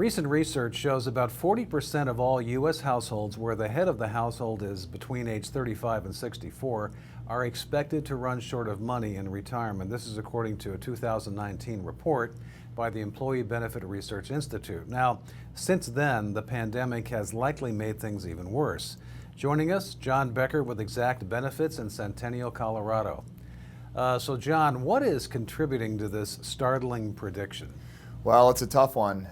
Recent research shows about 40% of all U.S. households where the head of the household is between age 35 and 64 are expected to run short of money in retirement. This is according to a 2019 report by the Employee Benefit Research Institute. Now, since then, the pandemic has likely made things even worse. Joining us, John Becker with Exact Benefits in Centennial, Colorado. So John, what is contributing to this startling prediction? Well, it's a tough one.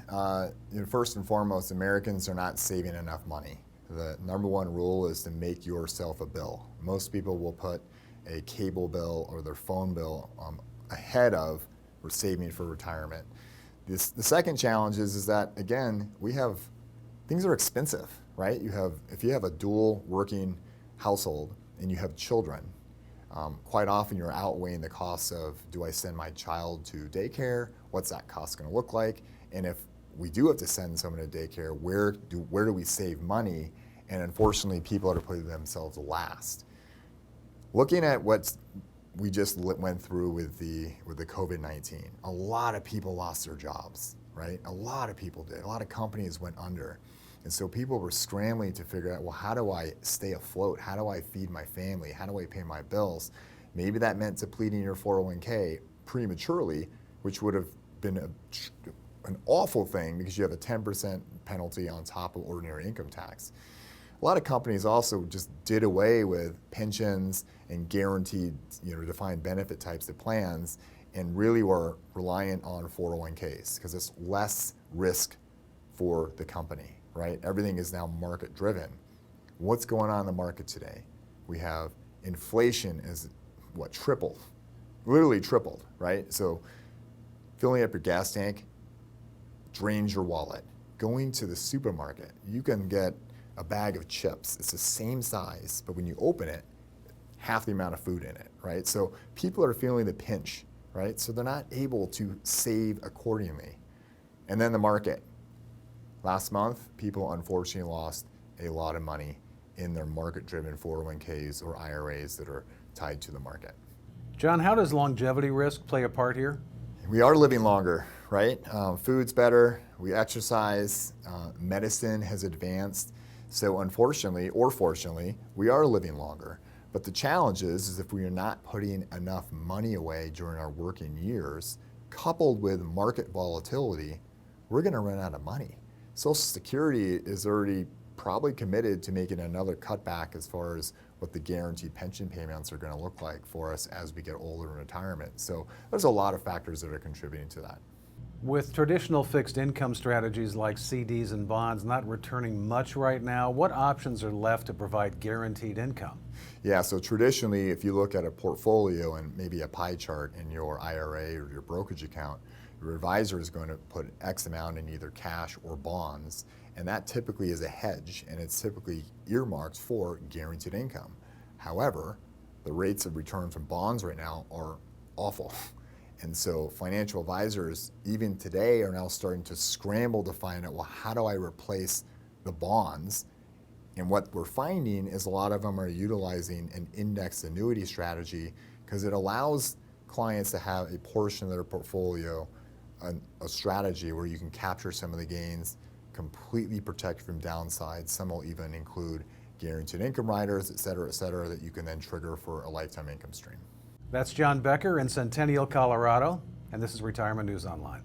First and foremost, Americans are not saving enough money. The number one rule is to make yourself a bill. Most people will put a cable bill or their phone bill ahead of saving for retirement. The second challenge is that, again, things are expensive, right? If you have a dual working household and you have children, quite often you're outweighing the costs of, do I send my child to daycare? What's that cost going to look like? And if we do have to send someone to daycare, where do we save money? And unfortunately, people are putting themselves last. Looking at what we just went through with the COVID-19, a lot of people lost their jobs, right? A lot of people did. A lot of companies went under. And so people were scrambling to figure out, well, how do I stay afloat? How do I feed my family? How do I pay my bills? Maybe that meant depleting your 401k prematurely, which would have been an awful thing because you have a 10% penalty on top of ordinary income tax. A lot of companies also just did away with pensions and guaranteed, defined benefit types of plans and really were reliant on 401ks because it's less risk for the company, right? Everything is now market driven. What's going on in the market today? We have inflation is tripled, literally tripled, right? So filling up your gas tank drains your wallet. Going to the supermarket, you can get a bag of chips. It's the same size, but when you open it, half the amount of food in it, right? So people are feeling the pinch, right? So they're not able to save accordingly. And then the market. Last month, people unfortunately lost a lot of money in their market-driven 401ks or IRAs that are tied to the market. John, how does longevity risk play a part here? We are living longer, right? Food's better, we exercise, medicine has advanced. So unfortunately, or fortunately, we are living longer. But the challenge is if we are not putting enough money away during our working years, coupled with market volatility, we're gonna run out of money. Social Security is already probably committed to making another cutback as far as what the guaranteed pension payments are going to look like for us as we get older in retirement. So there's a lot of factors that are contributing to that. With traditional fixed income strategies like CDs and bonds not returning much right now, what options are left to provide guaranteed income? Yeah, so traditionally, if you look at a portfolio and maybe a pie chart in your IRA or your brokerage account, your advisor is going to put X amount in either cash or bonds, and that typically is a hedge, and it's typically earmarked for guaranteed income. However, the rates of return from bonds right now are awful. And so financial advisors, even today, are now starting to scramble to find out, well, how do I replace the bonds? And what we're finding is a lot of them are utilizing an indexed annuity strategy because it allows clients to have a portion of their portfolio, a strategy where you can capture some of the gains, completely protect from downside. Some will even include guaranteed income riders, et cetera, that you can then trigger for a lifetime income stream. That's John Becker in Centennial, Colorado, and this is Retirement News Online.